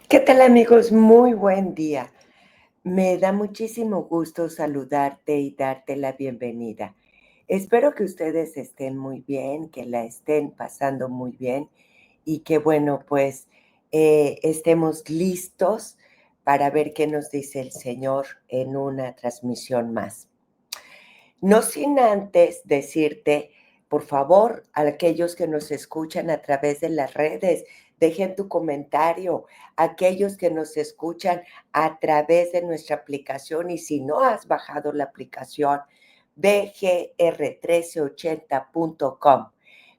¿Qué tal amigos? Muy buen día. Me da muchísimo gusto saludarte y darte la bienvenida. Espero que ustedes estén muy bien, que la estén pasando muy bien y que bueno, pues estemos listos para ver qué nos dice el Señor en una transmisión más. No sin antes decirte, por favor, a aquellos que nos escuchan a través de las redes, dejen tu comentario. Aquellos que nos escuchan a través de nuestra aplicación y si no has bajado la aplicación, bgr1380.com.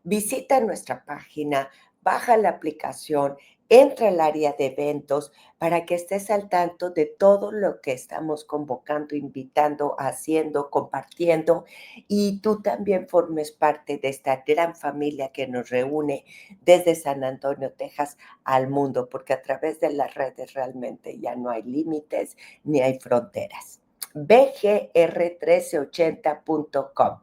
Visita nuestra página, baja la aplicación, entra al área de eventos para que estés al tanto de todo lo que estamos convocando, invitando, haciendo, compartiendo y tú también formes parte de esta gran familia que nos reúne desde San Antonio, Texas, al mundo, porque a través de las redes realmente ya no hay límites ni hay fronteras. bgr1380.com.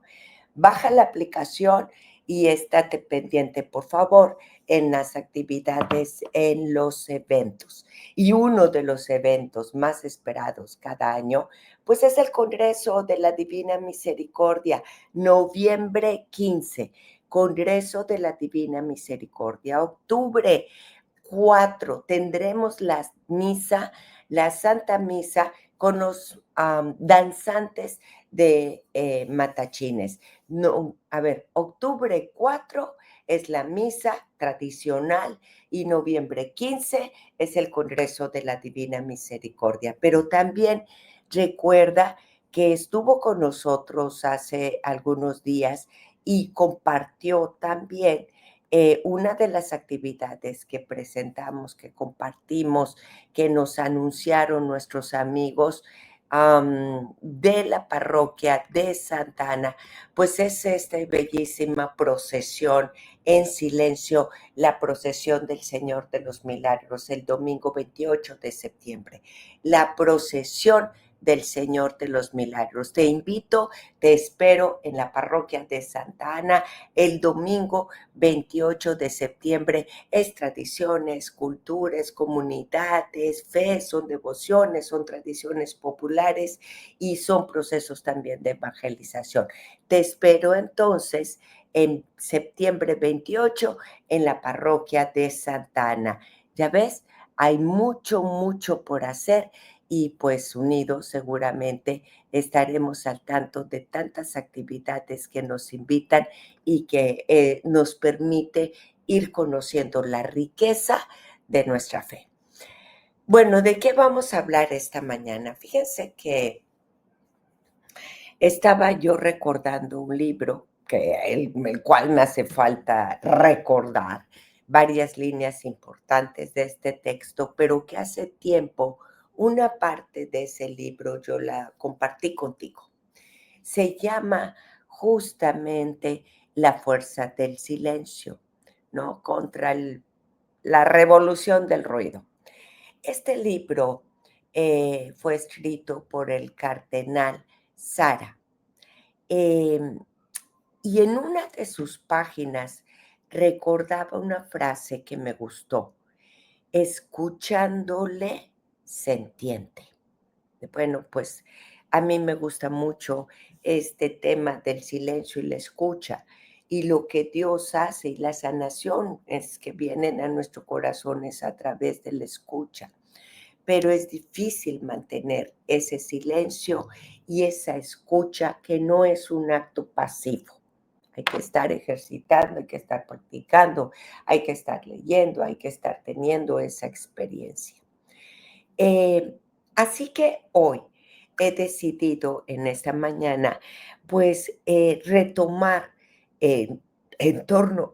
Baja la aplicación y estate pendiente, por favor, en las actividades, en los eventos. Y uno de los eventos más esperados cada año, pues es el Congreso de la Divina Misericordia, noviembre 15, Congreso de la Divina Misericordia, octubre 4, tendremos la Santa Misa con los danzantes de matachines. No, a ver, octubre 4 es la misa tradicional y noviembre 15 es el Congreso de la Divina Misericordia. Pero también recuerda que estuvo con nosotros hace algunos días y compartió también una de las actividades que presentamos, que compartimos, que nos anunciaron nuestros amigos de la parroquia de Santa Ana, pues es esta bellísima procesión en silencio, la procesión del Señor de los Milagros, el domingo 28 de septiembre, la procesión del Señor de los Milagros. Te invito, te espero en la parroquia de Santa Ana el domingo 28 de septiembre. Es tradiciones, culturas, comunidades, fe, son devociones, son tradiciones populares y son procesos también de evangelización. Te espero entonces en septiembre 28 en la parroquia de Santa Ana. Ya ves, hay mucho, mucho por hacer y pues unidos seguramente estaremos al tanto de tantas actividades que nos invitan y que nos permite ir conociendo la riqueza de nuestra fe. Bueno, ¿de qué vamos a hablar esta mañana? Fíjense que estaba yo recordando un libro el cual me hace falta recordar varias líneas importantes de este texto, pero que hace tiempo una parte de ese libro yo la compartí contigo. Se llama justamente La fuerza del silencio, ¿no? Contra la revolución del ruido. Este libro fue escrito por el cardenal Sara. Em, y en una de sus páginas recordaba una frase que me gustó: escuchándole se entiende. Bueno, pues a mí me gusta mucho este tema del silencio y la escucha y lo que Dios hace y la sanación es que vienen a nuestro corazón es a través de la escucha. Pero es difícil mantener ese silencio y esa escucha que no es un acto pasivo. Hay que estar ejercitando, hay que estar practicando, hay que estar leyendo, hay que estar teniendo esa experiencia. Así que hoy he decidido en esta mañana, pues, retomar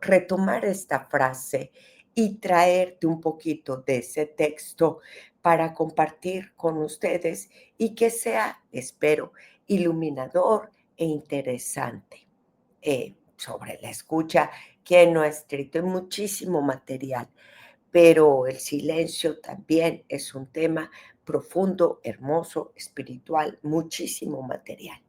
retomar esta frase y traerte un poquito de ese texto para compartir con ustedes y que sea, espero, iluminador e interesante. Sobre la escucha, que no ha escrito? Hay muchísimo material, pero el silencio también es un tema profundo, hermoso, espiritual, muchísimo material.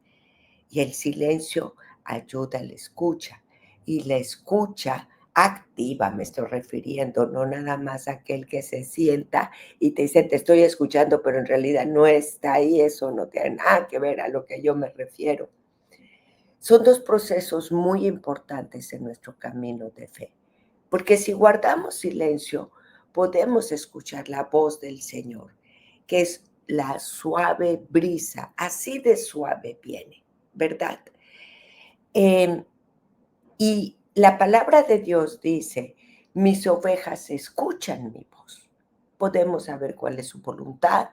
Y el silencio ayuda a la escucha y la escucha activa me estoy refiriendo, no nada más aquel que se sienta y te dice, te estoy escuchando, pero en realidad no está ahí, eso no tiene nada que ver a lo que yo me refiero. Son dos procesos muy importantes en nuestro camino de fe, porque si guardamos silencio, podemos escuchar la voz del Señor, que es la suave brisa, así de suave viene, ¿verdad? Em, y la palabra de Dios dice, mis ovejas escuchan mi voz. Podemos saber cuál es su voluntad,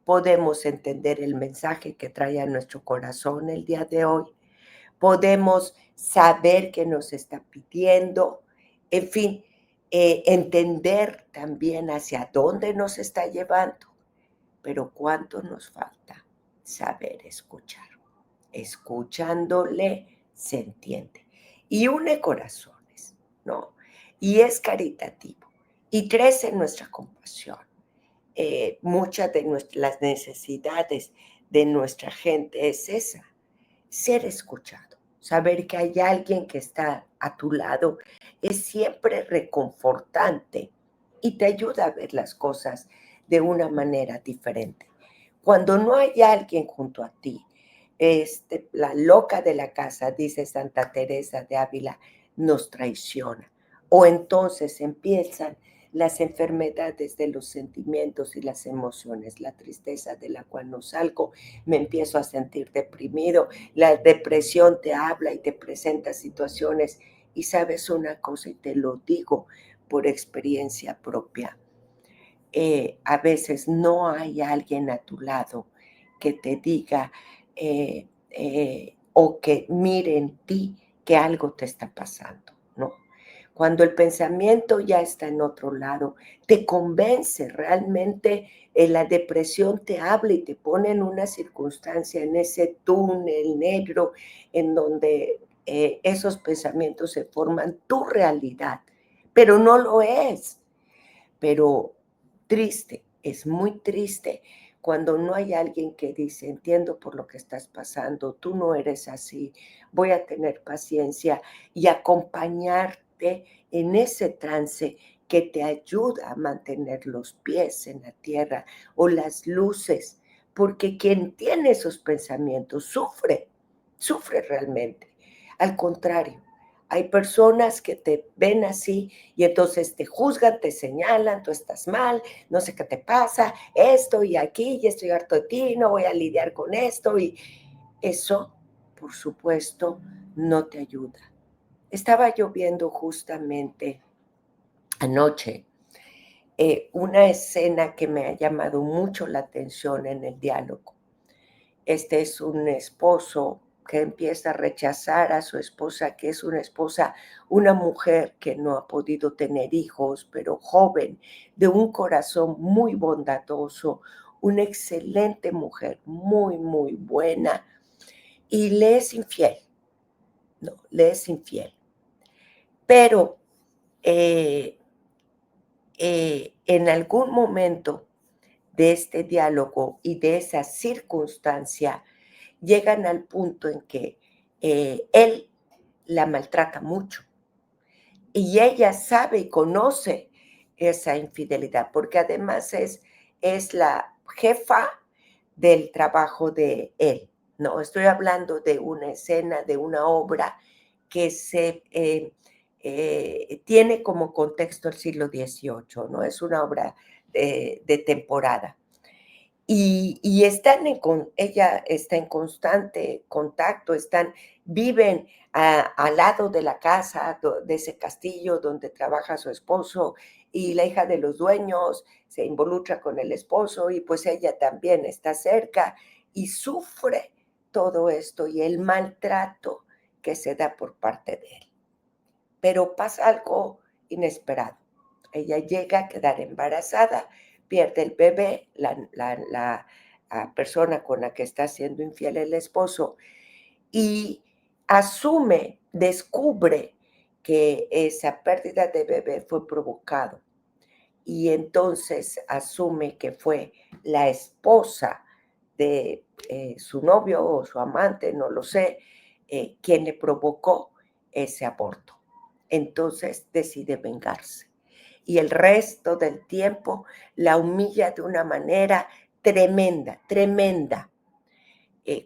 podemos entender el mensaje que trae a nuestro corazón el día de hoy, podemos saber qué nos está pidiendo, en fin, entender también hacia dónde nos está llevando, pero cuánto nos falta saber escuchar. Escuchándole se entiende. Y une corazones, ¿no? Y es caritativo. Y crece en nuestra compasión. Muchas de las necesidades de nuestra gente es esa, ser escuchado, saber que hay alguien que está a tu lado es siempre reconfortante y te ayuda a ver las cosas de una manera diferente. Cuando no hay alguien junto a ti, la loca de la casa, dice Santa Teresa de Ávila, nos traiciona. O entonces empiezan las enfermedades de los sentimientos y las emociones, la tristeza de la cual no salgo, me empiezo a sentir deprimido, la depresión te habla y te presenta situaciones y sabes una cosa y te lo digo por experiencia propia. A veces no hay alguien a tu lado que te diga o que mire en ti que algo te está pasando, ¿no? Cuando el pensamiento ya está en otro lado, te convence realmente, la depresión te habla y te pone en una circunstancia, en ese túnel negro, en donde esos pensamientos se forman tu realidad, pero no lo es. Pero triste, es muy triste cuando no hay alguien que dice, entiendo por lo que estás pasando, tú no eres así, voy a tener paciencia y acompañarte en ese trance que te ayuda a mantener los pies en la tierra o las luces, porque quien tiene esos pensamientos sufre, sufre realmente. Al contrario, hay personas que te ven así y entonces te juzgan, te señalan, tú estás mal, no sé qué te pasa, esto y aquí, y estoy harto de ti, no voy a lidiar con esto. Y eso, por supuesto, no te ayuda. Estaba yo viendo justamente anoche una escena que me ha llamado mucho la atención en el diálogo. Este es un esposo que empieza a rechazar a su esposa, que es una esposa, una mujer que no ha podido tener hijos, pero joven, de un corazón muy bondadoso, una excelente mujer, muy, muy buena, y le es infiel, no, le es infiel. Pero en algún momento de este diálogo y de esa circunstancia, llegan al punto en que él la maltrata mucho y ella sabe y conoce esa infidelidad, porque además es la jefa del trabajo de él. No, estoy hablando de una escena, de una obra que tiene como contexto el siglo XVIII, ¿no? Es una obra de temporada. Y ella está en constante contacto, viven al lado de la casa, de ese castillo donde trabaja su esposo, y la hija de los dueños se involucra con el esposo y pues ella también está cerca y sufre todo esto y el maltrato que se da por parte de él. Pero pasa algo inesperado. Ella llega a quedar embarazada, pierde el bebé, la persona con la que está siendo infiel el esposo, y descubre que esa pérdida de bebé fue provocado. Y entonces asume que fue la esposa de su novio o su amante, no lo sé, quien le provocó ese aborto. Entonces decide vengarse. Y el resto del tiempo la humilla de una manera tremenda, tremenda.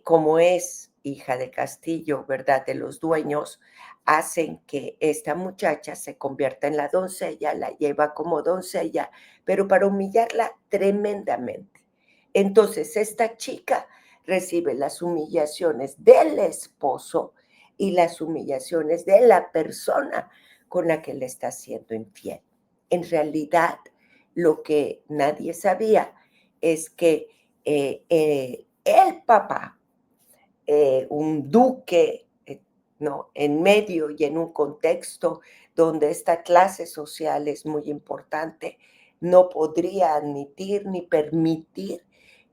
Como es hija de Castillo, ¿verdad? De los dueños, hacen que esta muchacha se convierta en la doncella, la lleva como doncella, pero para humillarla tremendamente. Entonces, esta chica recibe las humillaciones del esposo y las humillaciones de la persona con la que le está siendo infiel. En realidad, lo que nadie sabía es que el papá, un duque, ¿no? En medio y en un contexto donde esta clase social es muy importante, no podría admitir ni permitir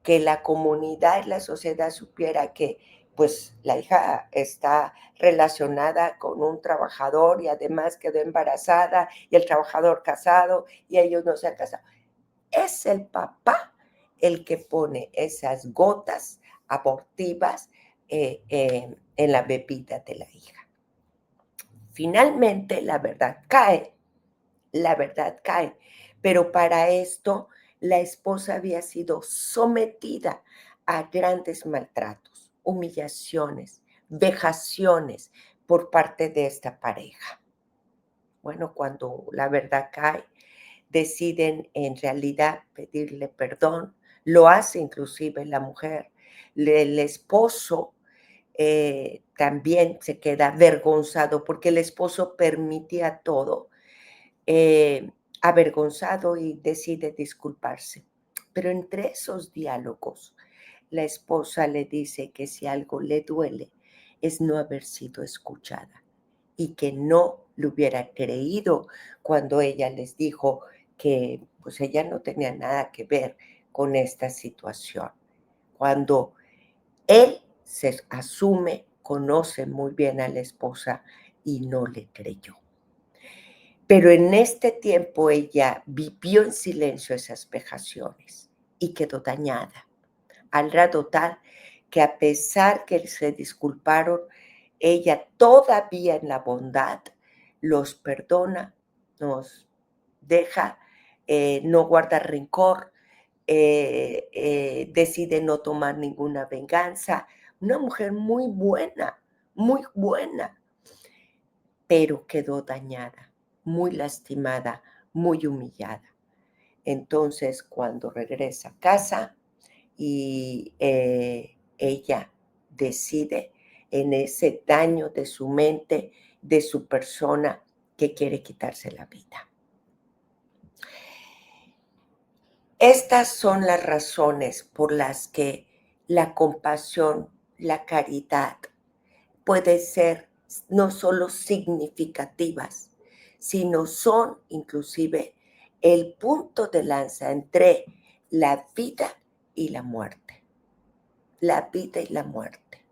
que la comunidad y la sociedad supiera que pues la hija está relacionada con un trabajador y además quedó embarazada y el trabajador casado y ellos no se han casado. Es el papá el que pone esas gotas abortivas en la bebida de la hija. Finalmente, la verdad cae, pero para esto la esposa había sido sometida a grandes maltratos, humillaciones, vejaciones por parte de esta pareja. Bueno, cuando la verdad cae, deciden en realidad pedirle perdón, lo hace inclusive la mujer. El esposo también se queda avergonzado porque el esposo permitía todo, eh, avergonzado y decide disculparse. Pero entre esos diálogos, la esposa le dice que si algo le duele es no haber sido escuchada y que no le hubiera creído cuando ella les dijo que pues ella no tenía nada que ver con esta situación. Cuando él se asume, conoce muy bien a la esposa y no le creyó. Pero en este tiempo ella vivió en silencio esas vejaciones y quedó dañada, al grado tal que a pesar que se disculparon, ella todavía en la bondad los perdona, nos deja, no guarda rencor, decide no tomar ninguna venganza. Una mujer muy buena, pero quedó dañada, muy lastimada, muy humillada. Entonces, cuando regresa a casa y ella decide en ese daño de su mente, de su persona, que quiere quitarse la vida. Estas son las razones por las que la compasión, la caridad puede ser no solo significativas, sino son inclusive el punto de lanza entre la vida y la muerte. La vida y la muerte.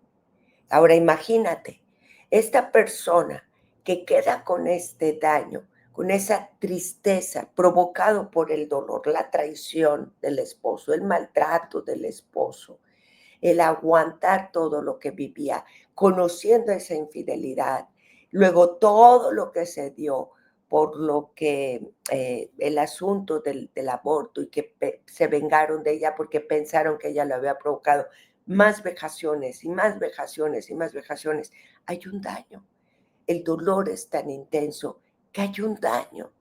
Ahora imagínate, esta persona que queda con este daño, con esa tristeza provocado por el dolor, la traición del esposo, el maltrato del esposo, el aguantar todo lo que vivía, conociendo esa infidelidad, luego todo lo que se dio por lo que el asunto del aborto y que se vengaron de ella porque pensaron que ella lo había provocado, más vejaciones y más vejaciones y más vejaciones, hay un daño. El dolor es tan intenso que hay un daño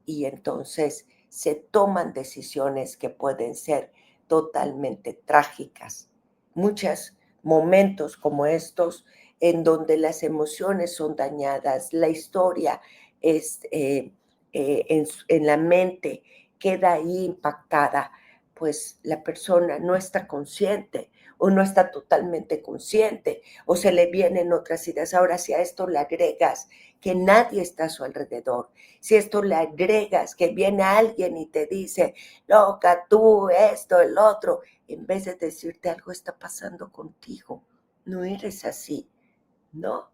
y entonces se toman decisiones que pueden ser totalmente trágicas. Muchos momentos como estos en donde las emociones son dañadas, la historia es en la mente queda ahí impactada, pues la persona no está consciente o no está totalmente consciente o se le vienen otras ideas. Ahora, si a esto le agregas que nadie está a su alrededor, si esto le agregas que viene alguien y te dice, loca, tú, esto, el otro, en vez de decirte algo está pasando contigo, no eres así, ¿no?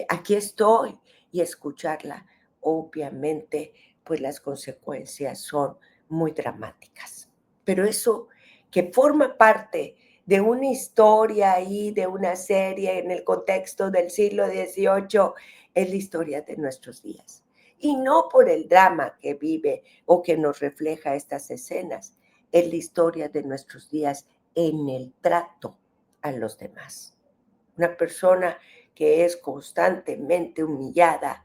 Aquí estoy y escucharla, obviamente, pues las consecuencias son muy dramáticas. Pero eso que forma parte de una historia y de una serie en el contexto del siglo XVIII es la historia de nuestros días. Y no por el drama que vive o que nos refleja estas escenas, es la historia de nuestros días en el trato a los demás. Una persona que es constantemente humillada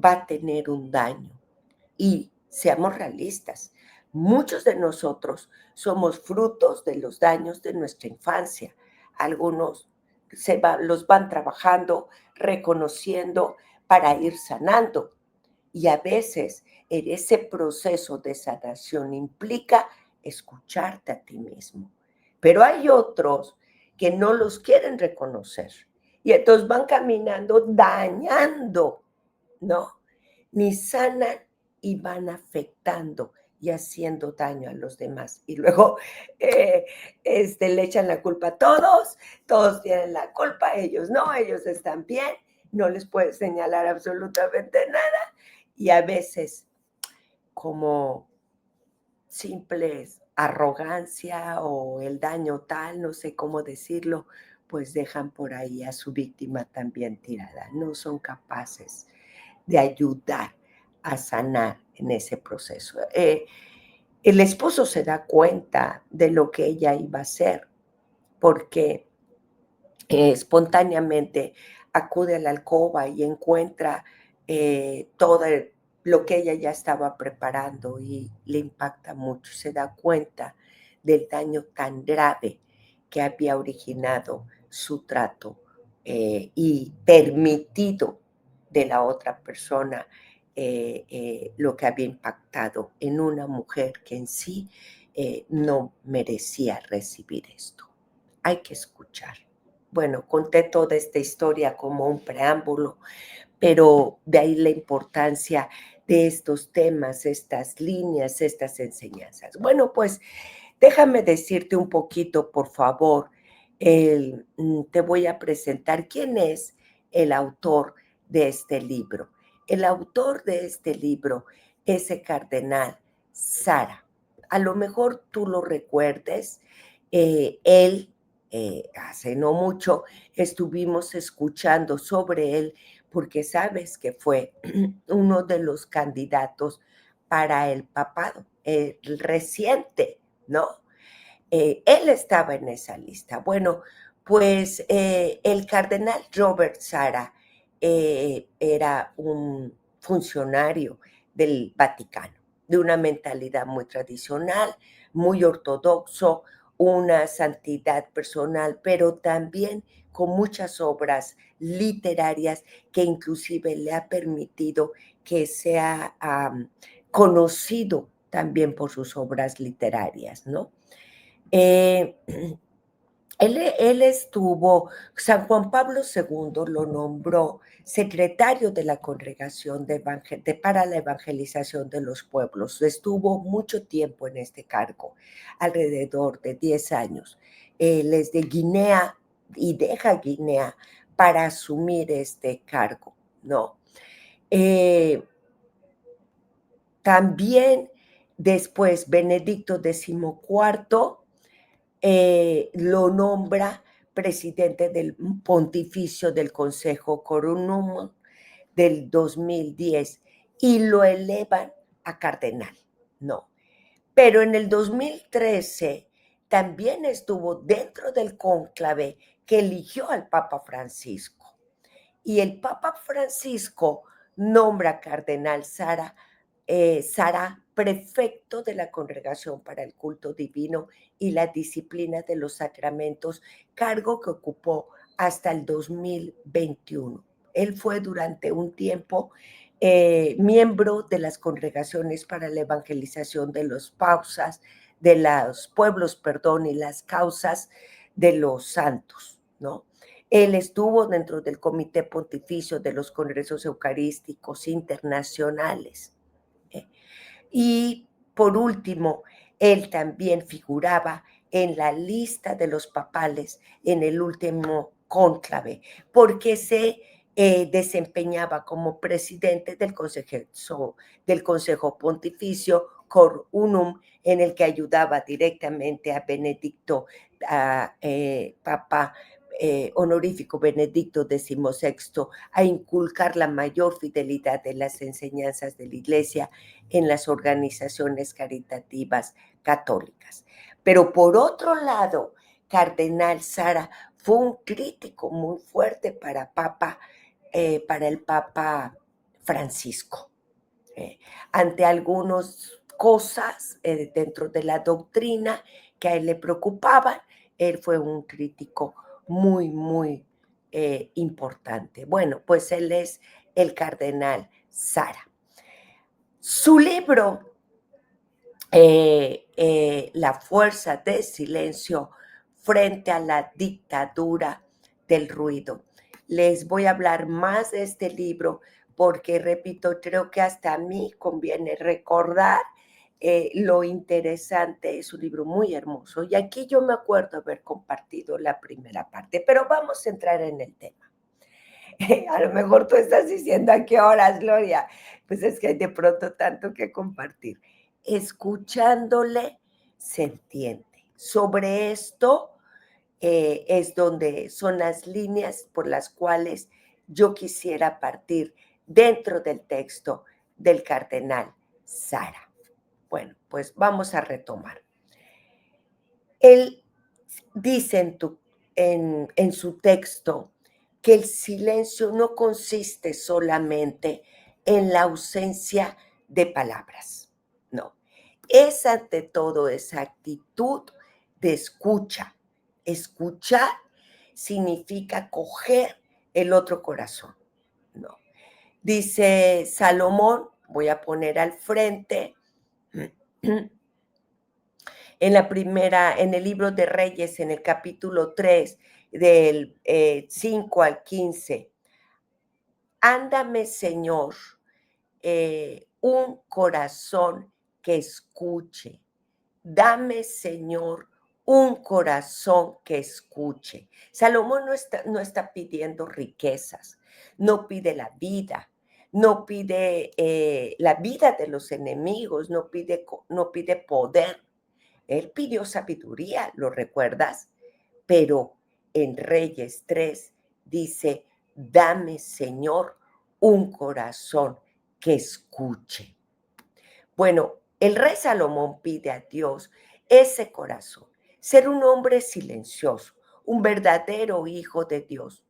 va a tener un daño. Y seamos realistas, muchos de nosotros somos frutos de los daños de nuestra infancia. Algunos los van trabajando, reconociendo para ir sanando. Y a veces en ese proceso de sanación implica escucharte a ti mismo. Pero hay otros que no los quieren reconocer. Y entonces van caminando dañando, ¿no? Ni sanan y van afectando y haciendo daño a los demás. Y luego le echan la culpa a todos, todos tienen la culpa, ellos no, ellos están bien, no les puedes señalar absolutamente nada. Y a veces, como simples arrogancia o el daño tal, no sé cómo decirlo, pues dejan por ahí a su víctima también tirada. No son capaces de ayudar a sanar en ese proceso. El esposo se da cuenta de lo que ella iba a hacer porque espontáneamente acude a la alcoba y encuentra todo lo que ella ya estaba preparando y le impacta mucho. Se da cuenta del daño tan grave que había originado su trato y permitido de la otra persona lo que había impactado en una mujer que en sí no merecía recibir esto. Hay que escuchar. Bueno, conté toda esta historia como un preámbulo, pero de ahí la importancia de estos temas, estas líneas, estas enseñanzas. Bueno, pues déjame decirte un poquito, por favor, te voy a presentar quién es el autor de este libro. El autor de este libro es el cardenal Sara. A lo mejor tú lo recuerdes, él hace no mucho estuvimos escuchando sobre él porque sabes que fue uno de los candidatos para el papado, el reciente, ¿no? Él estaba en esa lista. Bueno, pues el cardenal Robert Sara era un funcionario del Vaticano, de una mentalidad muy tradicional, muy ortodoxo, una santidad personal, pero también con muchas obras literarias que inclusive le ha permitido que sea conocido también por sus obras literarias, ¿no? Eh, él estuvo, San Juan Pablo II lo nombró secretario de la Congregación para la Evangelización de los Pueblos. Estuvo mucho tiempo en este cargo, alrededor de 10 años. Él es de Guinea y deja Guinea para asumir este cargo, ¿no? También después Benedicto XIV lo nombra presidente del pontificio del Consejo Coronum del 2010 y lo elevan a cardenal, ¿no? Pero en el 2013 también estuvo dentro del cónclave que eligió al Papa Francisco. Y el Papa Francisco nombra a Cardenal Sara prefecto de la Congregación para el Culto Divino y la Disciplina de los Sacramentos, cargo que ocupó hasta el 2021. Él fue durante un tiempo miembro de las congregaciones para la evangelización de los pueblos, perdón, y las causas de los santos, ¿no? Él estuvo dentro del Comité Pontificio de los Congresos Eucarísticos Internacionales. Y por último, él también figuraba en la lista de los papales en el último cónclave, porque se desempeñaba como presidente del Consejo Pontificio Cor Unum, en el que ayudaba directamente a Benedicto, a Papa honorífico Benedicto XVI a inculcar la mayor fidelidad de las enseñanzas de la Iglesia en las organizaciones caritativas católicas. Pero por otro lado, Cardenal Sara fue un crítico muy fuerte para el Papa Francisco. Ante algunas cosas dentro de la doctrina que a él le preocupaban, él fue un crítico muy importante. Bueno, pues él es el cardenal Sara. Su libro, La fuerza del silencio frente a la dictadura del ruido. Les voy a hablar más de este libro porque, repito, creo que hasta a mí conviene recordar lo interesante. Es un libro muy hermoso y aquí yo me acuerdo haber compartido la primera parte, pero vamos a entrar en el tema. A lo mejor tú estás diciendo a qué horas, Gloria. Pues es que hay de pronto tanto que compartir. Escuchándole se entiende. Sobre esto es donde son las líneas por las cuales yo quisiera partir dentro del texto del cardenal Sara. Bueno, pues vamos a retomar. Él dice en su texto que el silencio no consiste solamente en la ausencia de palabras, no. Es ante todo esa actitud de escucha. Escuchar significa coger el otro corazón, ¿no? Dice Salomón, voy a poner al frente, en el libro de Reyes, en el capítulo 3, del 5 al 15. Ándame, Señor, un corazón que escuche. Dame, Señor, un corazón que escuche. Salomón no está pidiendo riquezas, no pide la vida, no pide la vida de los enemigos, no pide poder. Él pidió sabiduría, ¿lo recuerdas? Pero en Reyes 3 dice, dame, Señor, un corazón que escuche. Bueno, el rey Salomón pide a Dios ese corazón, ser un hombre silencioso, un verdadero hijo de Dios.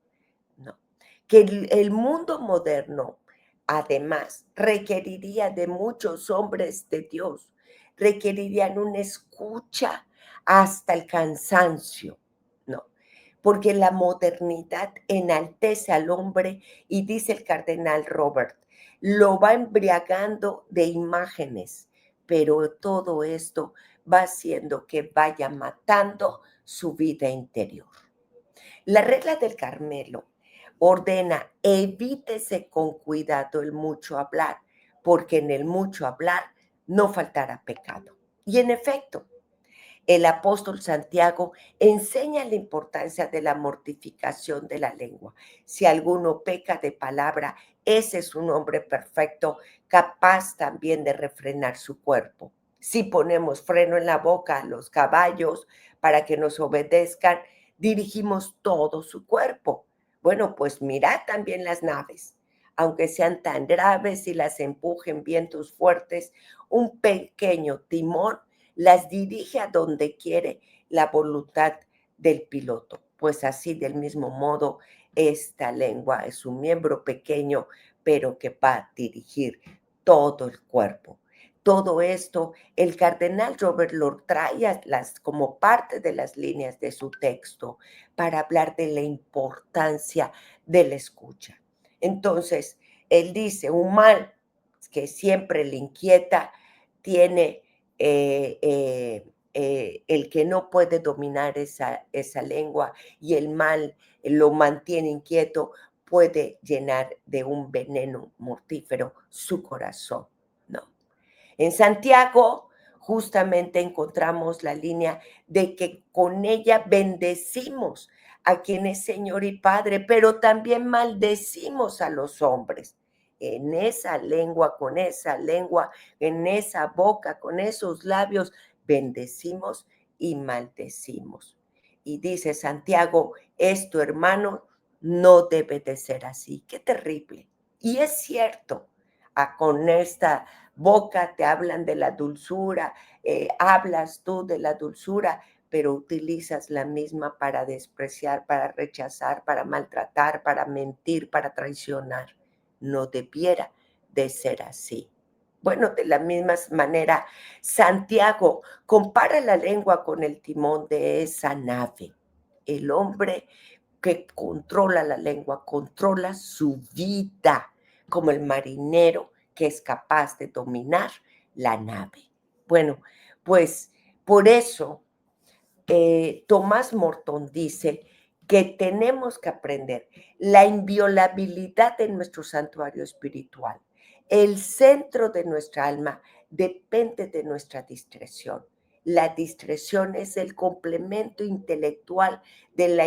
No, que el mundo moderno, además, requeriría de muchos hombres de Dios, requerirían una escucha hasta el cansancio, ¿no? Porque la modernidad enaltece al hombre y dice el cardenal Robert, lo va embriagando de imágenes, pero todo esto va haciendo que vaya matando su vida interior. La regla del Carmelo ordena, evítese con cuidado el mucho hablar, porque en el mucho hablar no faltará pecado. Y en efecto, el apóstol Santiago enseña la importancia de la mortificación de la lengua. Si alguno peca de palabra, ese es un hombre perfecto, capaz también de refrenar su cuerpo. Si ponemos freno en la boca a los caballos para que nos obedezcan, dirigimos todo su cuerpo. Bueno, pues mirad también las naves. Aunque sean tan graves y las empujen vientos fuertes, un pequeño timón las dirige a donde quiere la voluntad del piloto. Pues así, del mismo modo, esta lengua es un miembro pequeño, pero que va a dirigir todo el cuerpo. Todo esto, el cardenal Robert lo trae como parte de las líneas de su texto para hablar de la importancia de la escucha. Entonces, él dice, un mal que siempre le inquieta tiene el que no puede dominar esa lengua y el mal lo mantiene inquieto, puede llenar de un veneno mortífero su corazón, ¿no? En Santiago justamente encontramos la línea de que con ella bendecimos a quien es Señor y Padre, pero también maldecimos a los hombres. En esa lengua, con esa lengua, en esa boca, con esos labios, bendecimos y maldecimos. Y dice Santiago, esto, hermano, no debe de ser así. Qué terrible. Y es cierto, con esta boca te hablan de la dulzura, hablas tú de la dulzura, pero utilizas la misma para despreciar, para rechazar, para maltratar, para mentir, para traicionar. No debiera de ser así. Bueno, de la misma manera, Santiago compara la lengua con el timón de esa nave. El hombre que controla la lengua controla su vida, como el marinero que es capaz de dominar la nave. Bueno, pues por eso Tomás Morton dice que tenemos que aprender la inviolabilidad de nuestro santuario espiritual. El centro de nuestra alma depende de nuestra discreción. La discreción es el complemento intelectual de la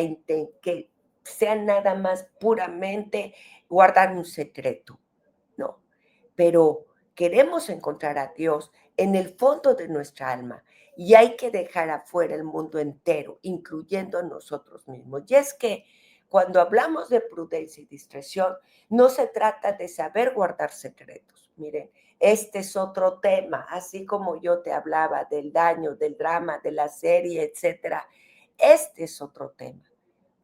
que sea nada más puramente guardar un secreto. No, pero queremos encontrar a Dios en el fondo de nuestra alma y hay que dejar afuera el mundo entero, incluyendo a nosotros mismos. Y es que cuando hablamos de prudencia y discreción, no se trata de saber guardar secretos. Miren, este es otro tema, así como yo te hablaba del daño, del drama, de la serie, etcétera. Este es otro tema,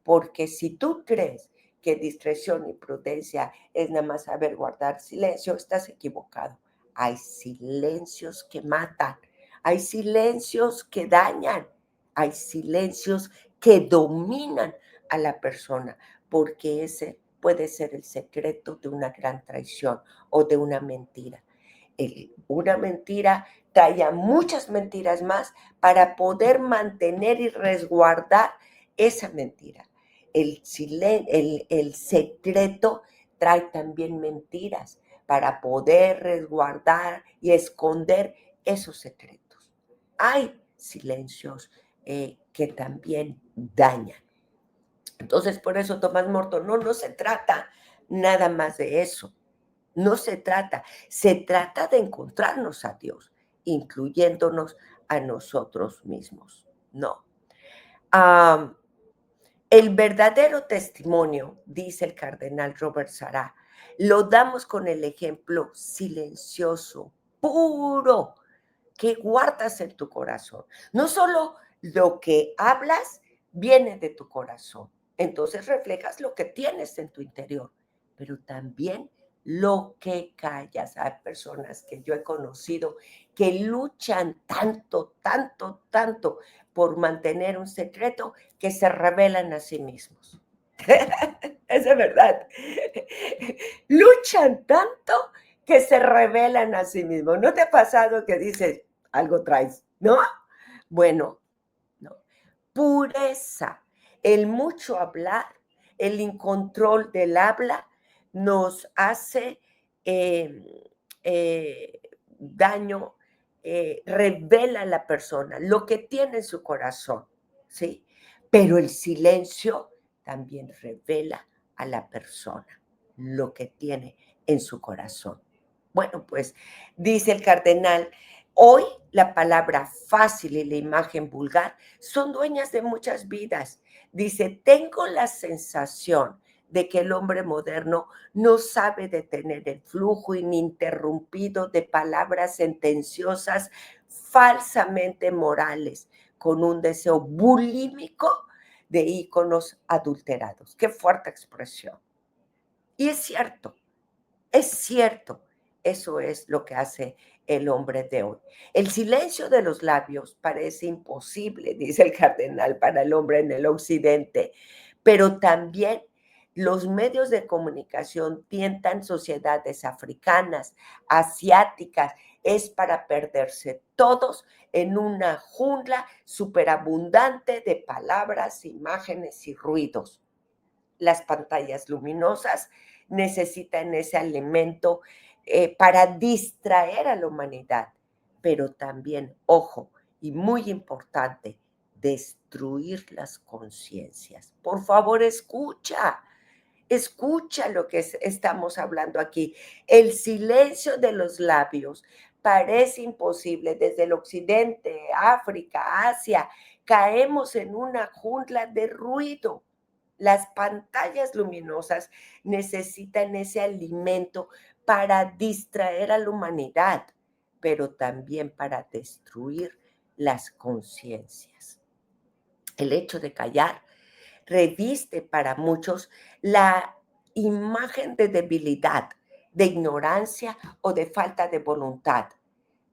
porque si tú crees que discreción y prudencia es nada más saber guardar silencio, estás equivocado. Hay silencios que matan, hay silencios que dañan, hay silencios que dominan a la persona, porque ese puede ser el secreto de una gran traición o de una mentira. Una mentira trae muchas mentiras más para poder mantener y resguardar esa mentira. El secreto trae también mentiras para poder resguardar y esconder esos secretos. Hay silencios que también dañan. Entonces, por eso Tomás Morton, no se trata nada más de eso. No se trata de encontrarnos a Dios, incluyéndonos a nosotros mismos. No. Um, el verdadero testimonio, dice el cardenal Robert Sará, lo damos con el ejemplo silencioso, puro, que guardas en tu corazón. No solo lo que hablas viene de tu corazón, entonces reflejas lo que tienes en tu interior, pero también lo que callas. Hay personas que yo he conocido que luchan tanto, tanto, tanto por mantener un secreto que se revelan a sí mismos. Es de verdad. Luchan tanto que se revelan a sí mismos. ¿No te ha pasado que dices, algo traes, no? Bueno, no. Pureza, el mucho hablar, el incontrol del habla nos hace daño, revela a la persona lo que tiene en su corazón, ¿sí? Pero el silencio también revela a la persona lo que tiene en su corazón. Bueno, pues dice el cardenal, hoy la palabra fácil y la imagen vulgar son dueñas de muchas vidas. Dice, tengo la sensación de que el hombre moderno no sabe detener el flujo ininterrumpido de palabras sentenciosas falsamente morales, con un deseo bulímico de íconos adulterados. Qué fuerte expresión. Y es cierto, es cierto. Eso es lo que hace el hombre de hoy. El silencio de los labios parece imposible, dice el cardenal, para el hombre en el occidente, pero también los medios de comunicación tientan sociedades africanas, asiáticas, es para perderse todos en una jungla superabundante de palabras, imágenes y ruidos. Las pantallas luminosas necesitan ese alimento para distraer a la humanidad, pero también, ojo, y muy importante, destruir las conciencias. Por favor, escucha lo que estamos hablando aquí. El silencio de los labios parece imposible desde el occidente, África, Asia, caemos en una jungla de ruido. Las pantallas luminosas necesitan ese alimento para distraer a la humanidad, pero también para destruir las conciencias. El hecho de callar reviste para muchos la imagen de debilidad, de ignorancia o de falta de voluntad.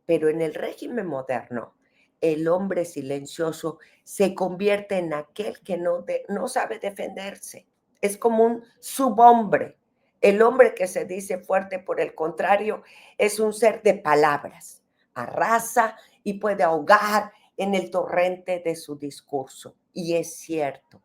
Pero en el régimen moderno, el hombre silencioso se convierte en aquel que no sabe defenderse. Es como un subhombre. El hombre que se dice fuerte, por el contrario, es un ser de palabras. Arrasa y puede ahogar en el torrente de su discurso. Y es cierto.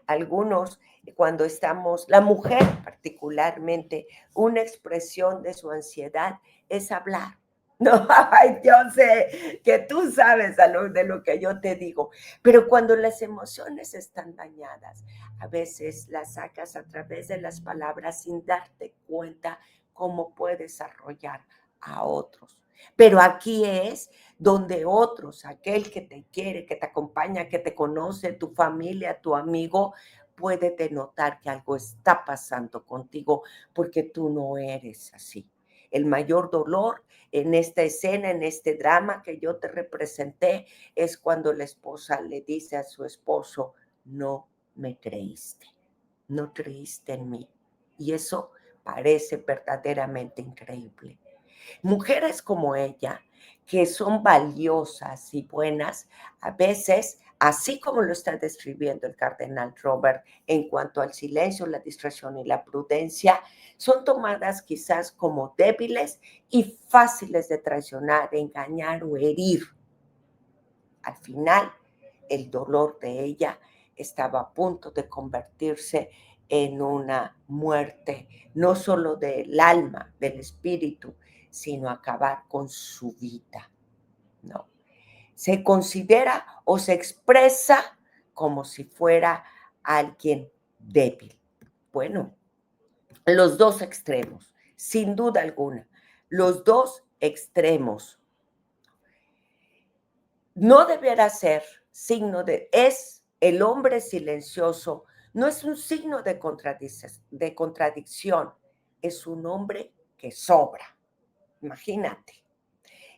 Algunos, cuando estamos, la mujer particularmente, una expresión de su ansiedad es hablar. No, ay, yo sé que tú sabes de lo que yo te digo, pero cuando las emociones están dañadas, a veces las sacas a través de las palabras sin darte cuenta cómo puedes arrollar a otros. Pero aquí es donde otros, aquel que te quiere, que te acompaña, que te conoce, tu familia, tu amigo, puede denotar que algo está pasando contigo porque tú no eres así. El mayor dolor en esta escena, en este drama que yo te representé, es cuando la esposa le dice a su esposo, no me creíste, no creíste en mí. Y eso parece verdaderamente increíble. Mujeres como ella, que son valiosas y buenas, a veces, así como lo está describiendo el cardenal Robert en cuanto al silencio, la distracción y la prudencia, son tomadas quizás como débiles y fáciles de traicionar, engañar o herir. Al final, el dolor de ella estaba a punto de convertirse en una muerte, no solo del alma, del espíritu, sino acabar con su vida, ¿no? Se considera o se expresa como si fuera alguien débil. Bueno, los dos extremos, sin duda alguna, los dos extremos. No deberá ser signo es el hombre silencioso, no es un signo de contradicción, es un hombre que sobra, imagínate.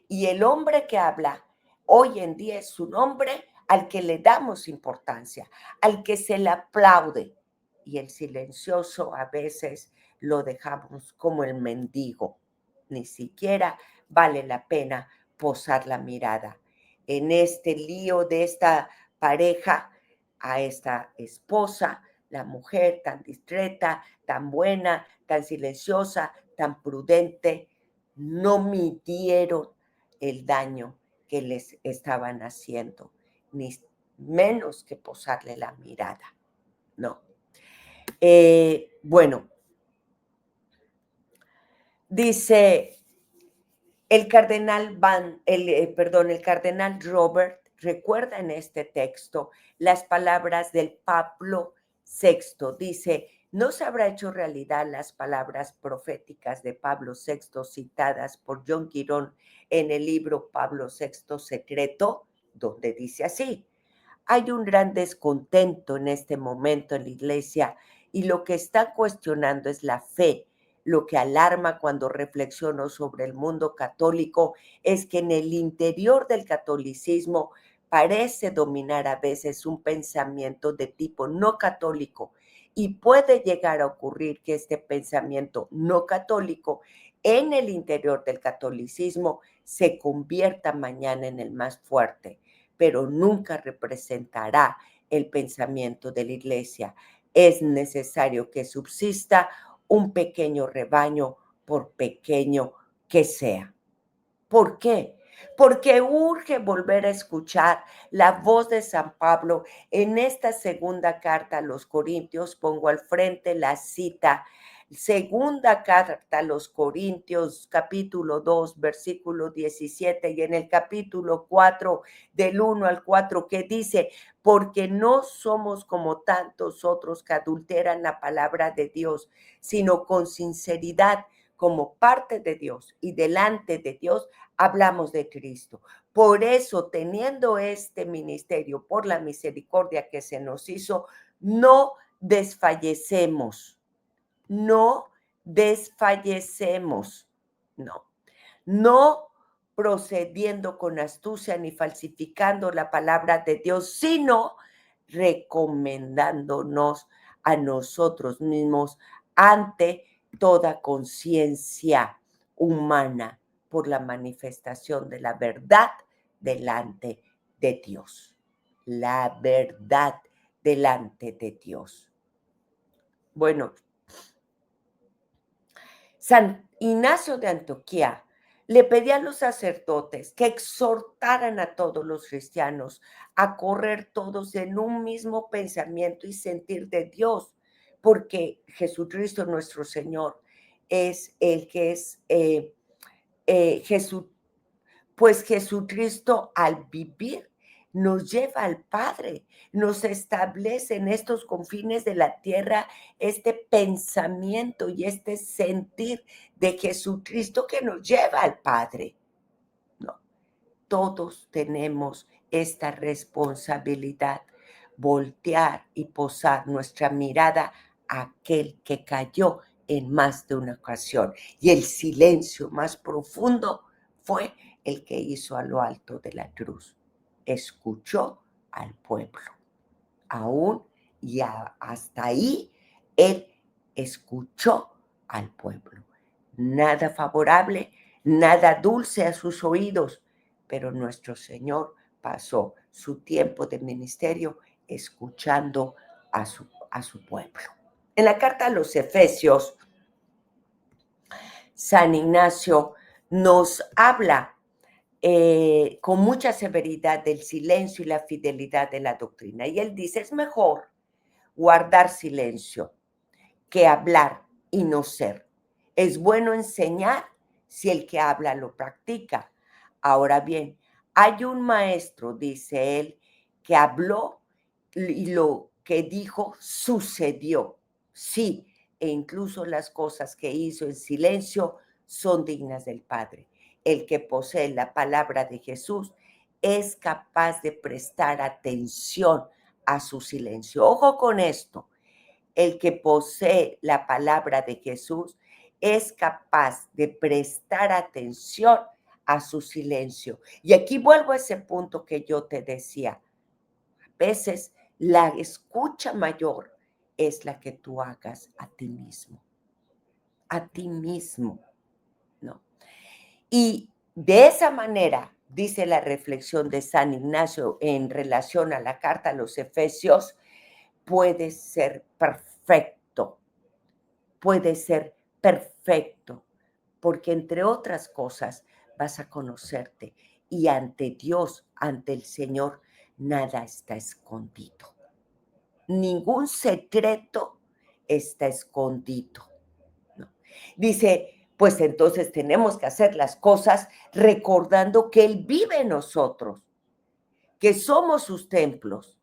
Y el hombre que habla hoy en día es un hombre al que le damos importancia, al que se le aplaude. Y el silencioso a veces lo dejamos como el mendigo. Ni siquiera vale la pena posar la mirada. En este lío de esta pareja, a esta esposa, la mujer tan discreta, tan buena, tan silenciosa, tan prudente, no midieron el daño que les estaban haciendo, ni menos que posarle la mirada, no. Bueno, dice el cardenal Robert recuerda en este texto las palabras del Pablo VI. Dice, ¿no se habrá hecho realidad las palabras proféticas de Pablo VI citadas por John Quirón en el libro Pablo VI Secreto? Donde dice así, hay un gran descontento en este momento en la iglesia y lo que está cuestionando es la fe. Lo que alarma cuando reflexiono sobre el mundo católico es que en el interior del catolicismo parece dominar a veces un pensamiento de tipo no católico y puede llegar a ocurrir que este pensamiento no católico en el interior del catolicismo se convierta mañana en el más fuerte, pero nunca representará el pensamiento de la iglesia. Es necesario que subsista un pequeño rebaño, por pequeño que sea. ¿Por qué? Porque urge volver a escuchar la voz de San Pablo en esta segunda carta a los Corintios. Pongo al frente la cita. Segunda carta a los Corintios, capítulo 2, versículo 17, y en el capítulo 4, del 1 al 4, que dice, porque no somos como tantos otros que adulteran la palabra de Dios, sino con sinceridad como parte de Dios y delante de Dios, hablamos de Cristo. Por eso, teniendo este ministerio, por la misericordia que se nos hizo, no desfallecemos, no desfallecemos, no, no procediendo con astucia ni falsificando la palabra de Dios, sino recomendándonos a nosotros mismos ante toda conciencia humana por la manifestación de la verdad delante de Dios. La verdad delante de Dios. Bueno, San Ignacio de Antioquía le pedía a los sacerdotes que exhortaran a todos los cristianos a correr todos en un mismo pensamiento y sentir de Dios, porque Jesucristo nuestro Señor es el que es Jesús, pues Jesucristo al vivir nos lleva al Padre, nos establece en estos confines de la tierra este pensamiento y este sentir de Jesucristo que nos lleva al Padre. No, todos tenemos esta responsabilidad, voltear y posar nuestra mirada a aquel que cayó en más de una ocasión. Y el silencio más profundo fue el que hizo a lo alto de la cruz. Escuchó al pueblo. Aún y hasta ahí, él escuchó al pueblo. Nada favorable, nada dulce a sus oídos, pero nuestro Señor pasó su tiempo de ministerio escuchando a su pueblo. En la carta a los Efesios, San Ignacio nos habla con mucha severidad del silencio y la fidelidad de la doctrina. Y él dice, es mejor guardar silencio que hablar y no ser. Es bueno enseñar si el que habla lo practica. Ahora bien, hay un maestro, dice él, que habló y lo que dijo sucedió. Sí, e incluso las cosas que hizo en silencio son dignas del Padre. El que posee la palabra de Jesús es capaz de prestar atención a su silencio. Ojo con esto. El que posee la palabra de Jesús es capaz de prestar atención a su silencio. Y aquí vuelvo a ese punto que yo te decía. A veces la escucha mayor es la que tú hagas a ti mismo. A ti mismo, ¿no? Y de esa manera, dice la reflexión de San Ignacio en relación a la carta a los Efesios, puedes ser perfecto, puedes ser perfecto, porque entre otras cosas vas a conocerte y ante Dios, ante el Señor, nada está escondido. Ningún secreto está escondido, ¿no? Dice, pues entonces tenemos que hacer las cosas recordando que Él vive en nosotros, que somos sus templos,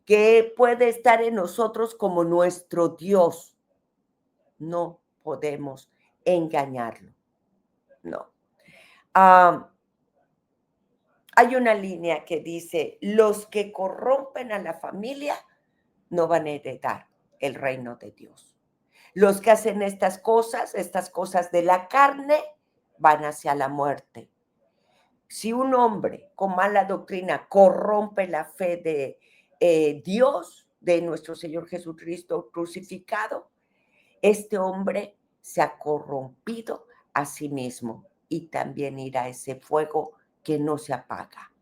que puede estar en nosotros como nuestro Dios. No podemos engañarlo, no. Hay una línea que dice, los que corrompen a la familia no van a heredar el reino de Dios. Los que hacen estas cosas de la carne, van hacia la muerte. Si un hombre con mala doctrina corrompe la fe de Dios, de nuestro Señor Jesucristo crucificado, este hombre se ha corrompido a sí mismo y también irá a ese fuego que no se apaga.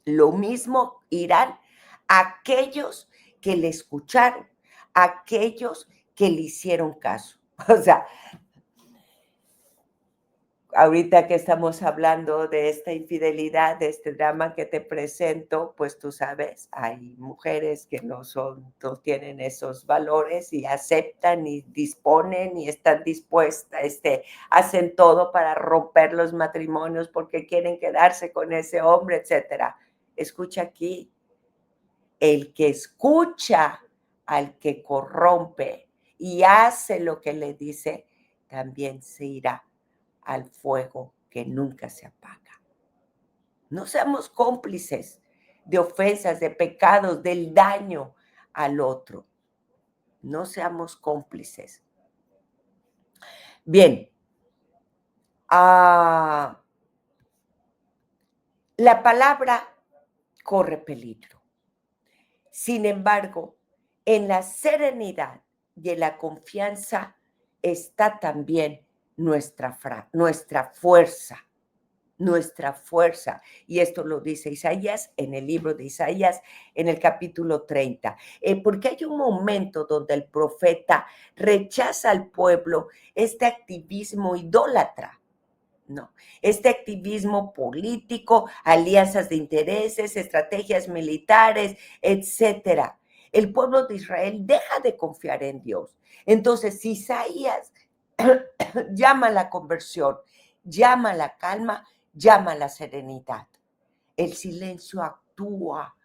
Lo mismo irán aquellos que le escucharon, aquellos que le hicieron caso. O sea, ahorita que estamos hablando de esta infidelidad, de este drama que te presento, pues tú sabes, hay mujeres que no tienen esos valores y aceptan y disponen y están dispuestas, hacen todo para romper los matrimonios porque quieren quedarse con ese hombre, etcétera. Escucha aquí, el que escucha al que corrompe y hace lo que le dice, también se irá al fuego que nunca se apaga. No seamos cómplices de ofensas, de pecados, del daño al otro. No seamos cómplices. Bien, la palabra corre peligro. Sin embargo, en la serenidad y en la confianza está también nuestra fuerza. Nuestra fuerza. Y esto lo dice Isaías en el libro de Isaías, en el capítulo 30. Porque hay un momento donde el profeta rechaza al pueblo este activismo idólatra. No, este activismo político, alianzas de intereses, estrategias militares, etcétera. El pueblo de Israel deja de confiar en Dios. Entonces, Isaías llama a la conversión, llama a la calma, llama a la serenidad. El silencio actúa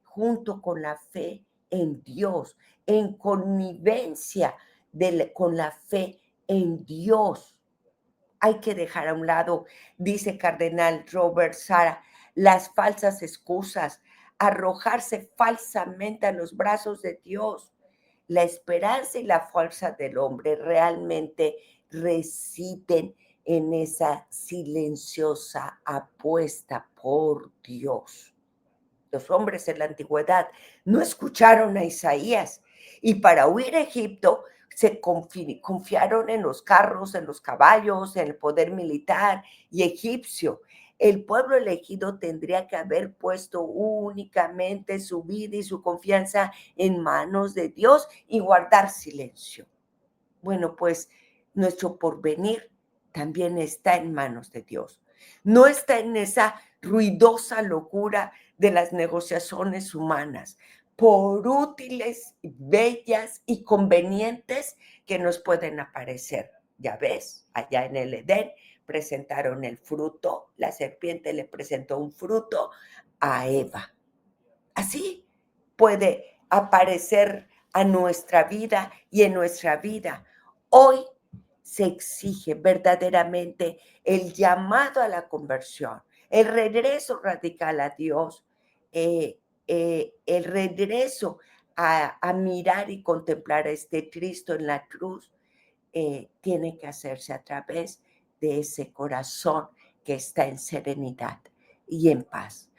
junto con la fe en Dios, en connivencia con la fe en Dios. Hay que dejar a un lado, dice Cardenal Robert Sara, las falsas excusas, arrojarse falsamente a los brazos de Dios. La esperanza y la fuerza del hombre realmente residen en esa silenciosa apuesta por Dios. Los hombres en la antigüedad no escucharon a Isaías y para huir a Egipto se confiaron en los carros, en los caballos, en el poder militar y egipcio. El pueblo elegido tendría que haber puesto únicamente su vida y su confianza en manos de Dios y guardar silencio. Bueno, pues nuestro porvenir también está en manos de Dios. No está en esa ruidosa locura de las negociaciones humanas, por útiles, bellas y convenientes que nos pueden aparecer. Ya ves, allá en el Edén presentaron el fruto, la serpiente le presentó un fruto a Eva. Así puede aparecer a nuestra vida y en nuestra vida. Hoy se exige verdaderamente el llamado a la conversión, el regreso radical a Dios, el regreso a mirar y contemplar a este Cristo en la cruz, tiene que hacerse a través de ese corazón que está en serenidad y en paz.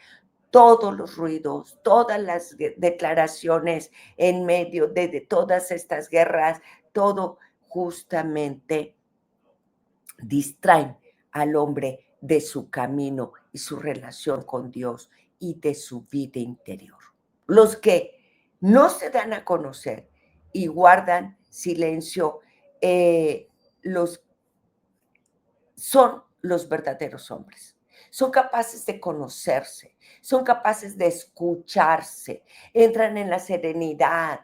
Todos los ruidos, todas las declaraciones en medio de todas estas guerras, todo justamente distraen al hombre de su camino y su relación con Dios y de su vida interior. Los que no se dan a conocer y guardan silencio, son los verdaderos hombres. Son capaces de conocerse, son capaces de escucharse, entran en la serenidad,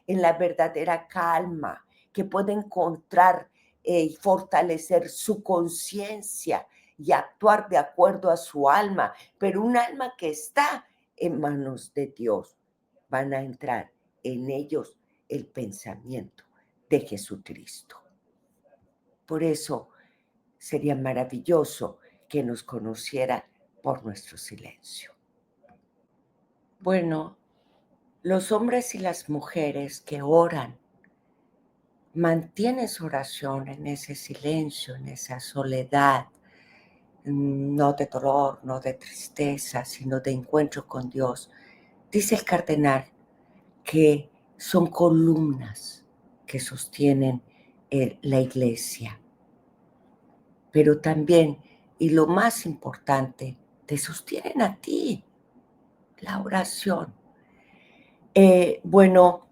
en la verdadera calma, que puede encontrar y fortalecer su conciencia y actuar de acuerdo a su alma, pero un alma que está en manos de Dios. Van a entrar en ellos el pensamiento de Jesucristo. Por eso, sería maravilloso que nos conocieran por nuestro silencio. Bueno, los hombres y las mujeres que oran mantienen su oración en ese silencio, en esa soledad, no de dolor, no de tristeza, sino de encuentro con Dios. Dice el cardenal que son columnas que sostienen la iglesia. Pero también, y lo más importante, te sostienen a ti, la oración. Bueno,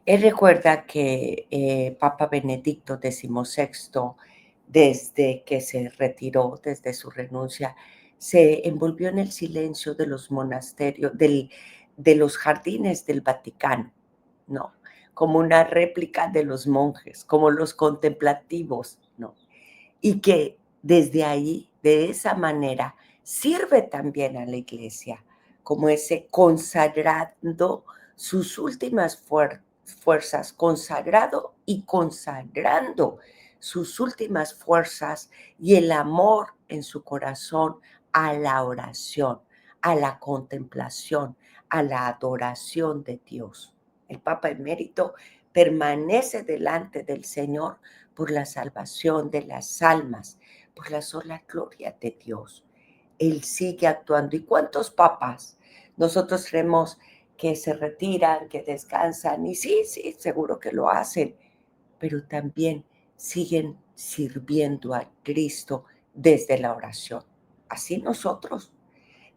él recuerda que Papa Benedicto XVI, desde que se retiró, desde su renuncia, se envolvió en el silencio de los monasterios, de los jardines del Vaticano, ¿no? Como una réplica de los monjes, como los contemplativos, ¿no? Y que desde ahí, de esa manera, sirve también a la iglesia como ese consagrando sus últimas fuerzas, consagrado y consagrando sus últimas fuerzas y el amor en su corazón a la oración, a la contemplación, a la adoración de Dios. El Papa emérito permanece delante del Señor por la salvación de las almas, por la sola gloria de Dios. Él sigue actuando. ¿Y cuántos papas? Nosotros creemos que se retiran, que descansan, y sí, sí, seguro que lo hacen, pero también siguen sirviendo a Cristo desde la oración. Así nosotros,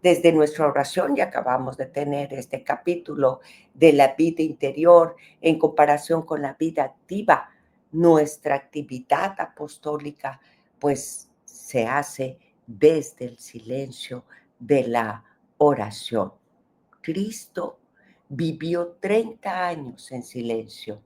desde nuestra oración, ya acabamos de tener este capítulo de la vida interior en comparación con la vida activa. Nuestra actividad apostólica, pues, se hace desde el silencio de la oración. Cristo vivió 30 años en silencio.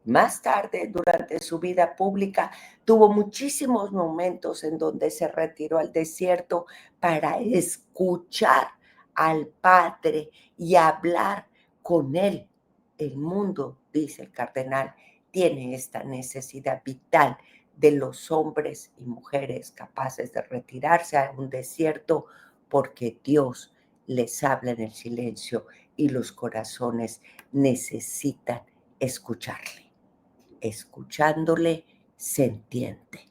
Más tarde, durante su vida pública, tuvo muchísimos momentos en donde se retiró al desierto para escuchar al Padre y hablar con él. El mundo, dice el cardenal, tiene esta necesidad vital de los hombres y mujeres capaces de retirarse a un desierto porque Dios les habla en el silencio y los corazones necesitan escucharle. Escuchándole se entiende.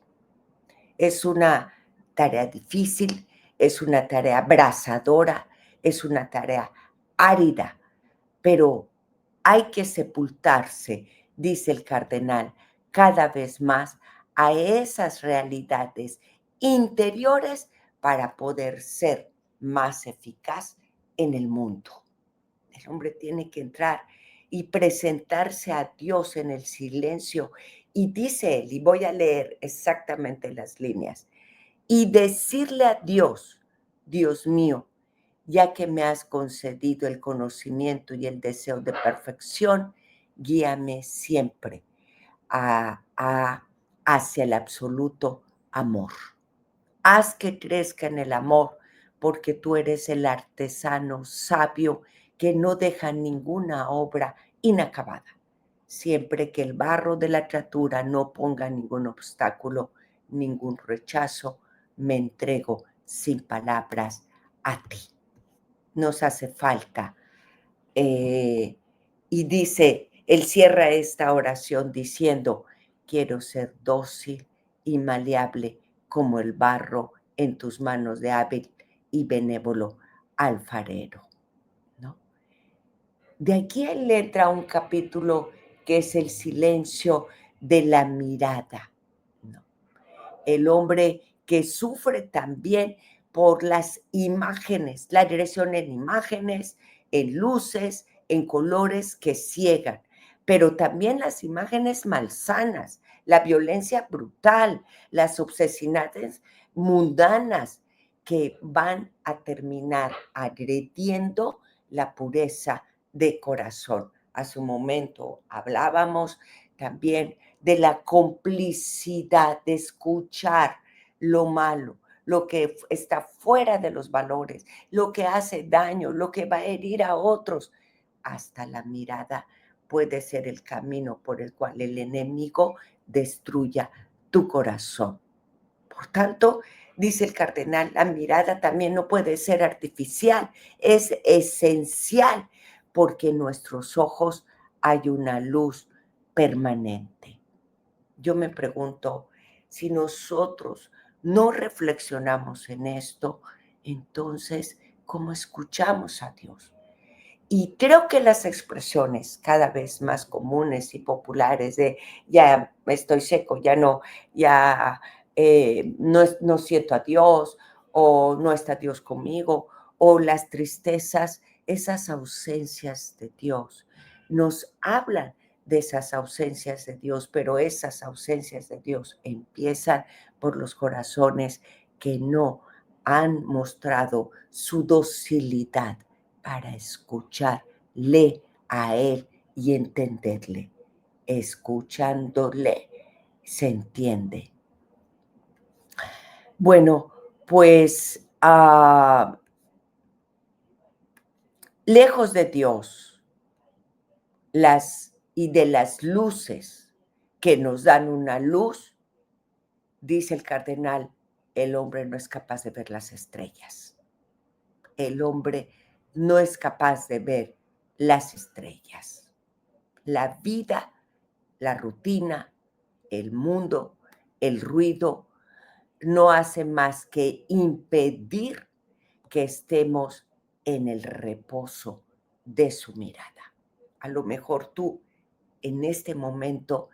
Es una tarea difícil, es una tarea abrasadora, es una tarea árida, pero hay que sepultarse, dice el cardenal, cada vez más a esas realidades interiores para poder ser más eficaz en el mundo. El hombre tiene que entrar y presentarse a Dios en el silencio. Y dice él, y voy a leer exactamente las líneas, y decirle a Dios, Dios mío, ya que me has concedido el conocimiento y el deseo de perfección, guíame siempre hacia el absoluto amor. Haz que crezca en el amor, porque tú eres el artesano sabio que no deja ninguna obra inacabada. Siempre que el barro de la criatura no ponga ningún obstáculo, ningún rechazo, me entrego sin palabras a ti. Nos hace falta. Y dice, él cierra esta oración diciendo, quiero ser dócil y maleable como el barro en tus manos de hábil y benévolo alfarero, ¿no? De aquí él entra un capítulo que es el silencio de la mirada, ¿no? El hombre que sufre también por las imágenes, la dirección en imágenes, en luces, en colores que ciegan, pero también las imágenes malsanas, la violencia brutal, las obsesiones mundanas que van a terminar agrediendo la pureza de corazón. A su momento hablábamos también de la complicidad, de escuchar lo malo, lo que está fuera de los valores, lo que hace daño, lo que va a herir a otros. Hasta la mirada puede ser el camino por el cual el enemigo destruya tu corazón. Por tanto, dice el cardenal, la mirada también no puede ser artificial, es esencial, porque en nuestros ojos hay una luz permanente. Yo me pregunto, si nosotros no reflexionamos en esto, entonces, ¿cómo escuchamos a Dios? Y creo que las expresiones cada vez más comunes y populares de ya estoy seco, ya no, ya no siento a Dios, o no está Dios conmigo, o las tristezas, esas ausencias de Dios, nos hablan de esas ausencias de Dios, pero esas ausencias de Dios empiezan por los corazones que no han mostrado su docilidad para escucharle a Él y entenderle. Escuchándole se entiende. Bueno, pues lejos de Dios, las y de las luces que nos dan una luz, dice el cardenal, el hombre no es capaz de ver las estrellas. El hombre no es capaz de ver las estrellas. La vida, la rutina, el mundo, el ruido, no hace más que impedir que estemos en el reposo de su mirada. A lo mejor tú, en este momento,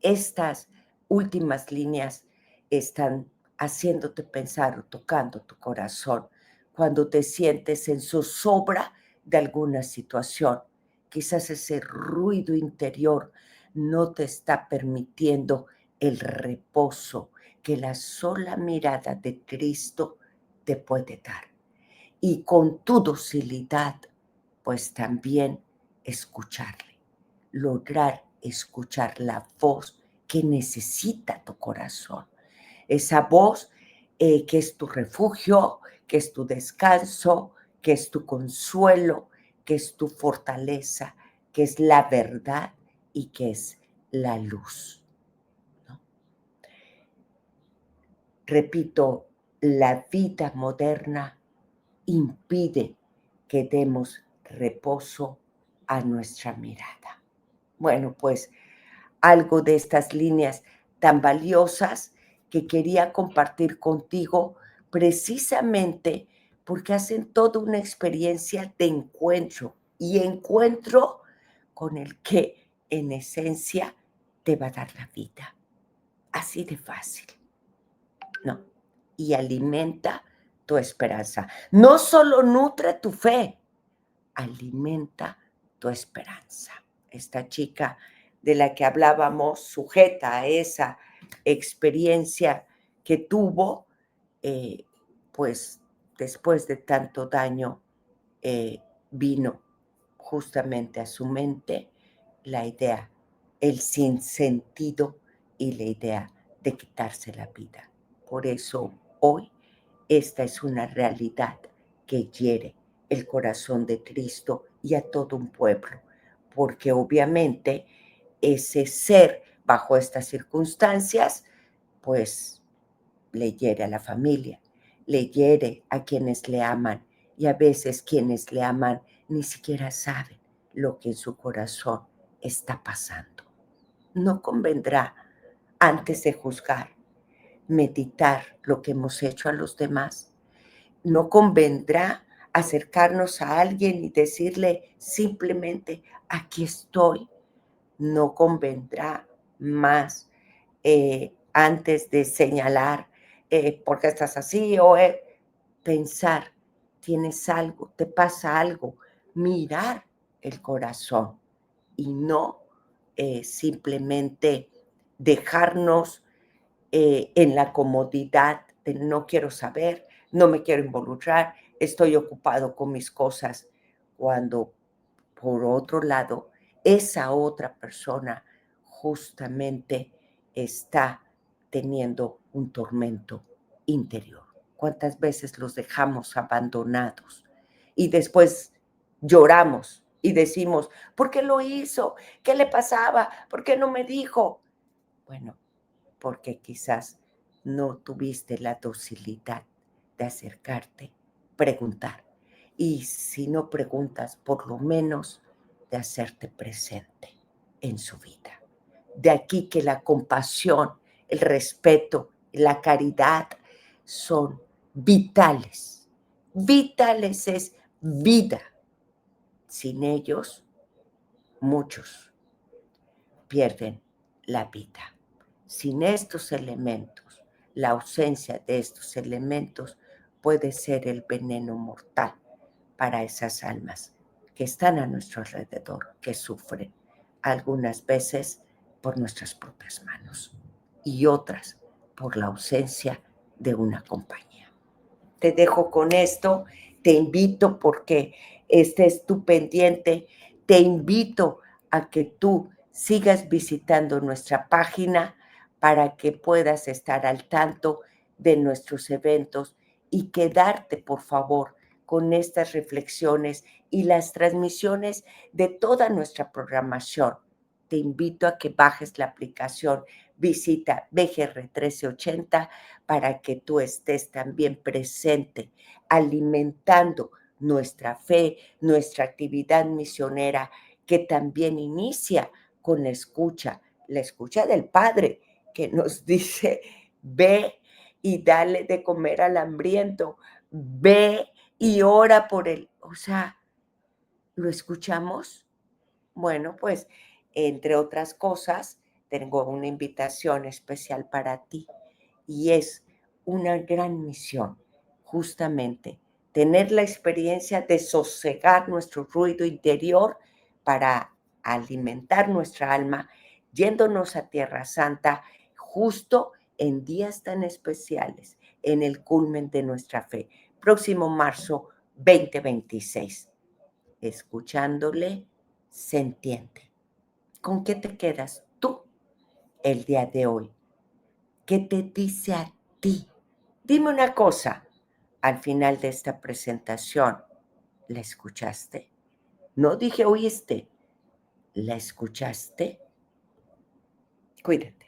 estas últimas líneas están haciéndote pensar o tocando tu corazón cuando te sientes en zozobra de alguna situación. Quizás ese ruido interior no te está permitiendo el reposo que la sola mirada de Cristo te puede dar. Y con tu docilidad, pues también escucharle, lograr escuchar la voz que necesita tu corazón. Esa voz que es tu refugio, que es tu descanso, que es tu consuelo, que es tu fortaleza, que es la verdad y que es la luz, ¿no? Repito, la vida moderna impide que demos reposo a nuestra mirada. Bueno, pues algo de estas líneas tan valiosas que quería compartir contigo precisamente porque hacen toda una experiencia de encuentro y encuentro con el que en esencia te va a dar la vida. Así de fácil, ¿no? Y alimenta tu esperanza. No solo nutre tu fe, alimenta tu esperanza. Esta chica de la que hablábamos, sujeta a esa experiencia que tuvo, pues después de tanto daño, vino justamente a su mente la idea, el sinsentido y la idea de quitarse la vida. Por eso hoy esta es una realidad que hiere el corazón de Cristo y a todo un pueblo, porque obviamente ese ser bajo estas circunstancias, pues le hiere a la familia, le hiere a quienes le aman y a veces quienes le aman ni siquiera saben lo que en su corazón está pasando. No convendrá, antes de juzgar, meditar lo que hemos hecho a los demás. No convendrá acercarnos a alguien y decirle simplemente, aquí estoy. No convendrá más antes de señalar por qué estás así o pensar, tienes algo, te pasa algo, mirar el corazón y no simplemente dejarnos en la comodidad de no quiero saber, no me quiero involucrar, estoy ocupado con mis cosas, cuando por otro lado, esa otra persona justamente está teniendo un tormento interior. ¿Cuántas veces los dejamos abandonados y después lloramos y decimos, ¿por qué lo hizo? ¿Qué le pasaba? ¿Por qué no me dijo? Bueno, porque quizás no tuviste la docilidad de acercarte, preguntar. Y si no preguntas, por lo menos de hacerte presente en su vida. De aquí que la compasión, el respeto, la caridad son vitales. Vitales es vida. Sin ellos, muchos pierden la vida. Sin estos elementos, la ausencia de estos elementos puede ser el veneno mortal para esas almas que están a nuestro alrededor, que sufren algunas veces por nuestras propias manos y otras por la ausencia de una compañía. Te dejo con esto, te invito porque estés tú pendiente, te invito a que tú sigas visitando nuestra página para que puedas estar al tanto de nuestros eventos y quedarte, por favor, con estas reflexiones y las transmisiones de toda nuestra programación te invito a que bajes la aplicación. Visita BGR 1380 para que tú estés también presente, alimentando nuestra fe, nuestra actividad misionera, que también inicia con la escucha del Padre, que nos dice, ve y dale de comer al hambriento, ve y ora por él. O sea, ¿lo escuchamos? Bueno, pues, entre otras cosas, tengo una invitación especial para ti y es una gran misión, justamente, tener la experiencia de sosegar nuestro ruido interior para alimentar nuestra alma, yéndonos a Tierra Santa justo en días tan especiales, en el culmen de nuestra fe. Próximo marzo 2026. Escuchándole, se entiende. ¿Con qué te quedas tú el día de hoy? ¿Qué te dice a ti? Dime una cosa, al final de esta presentación, ¿la escuchaste? No dije oíste, ¿la escuchaste? Cuídate.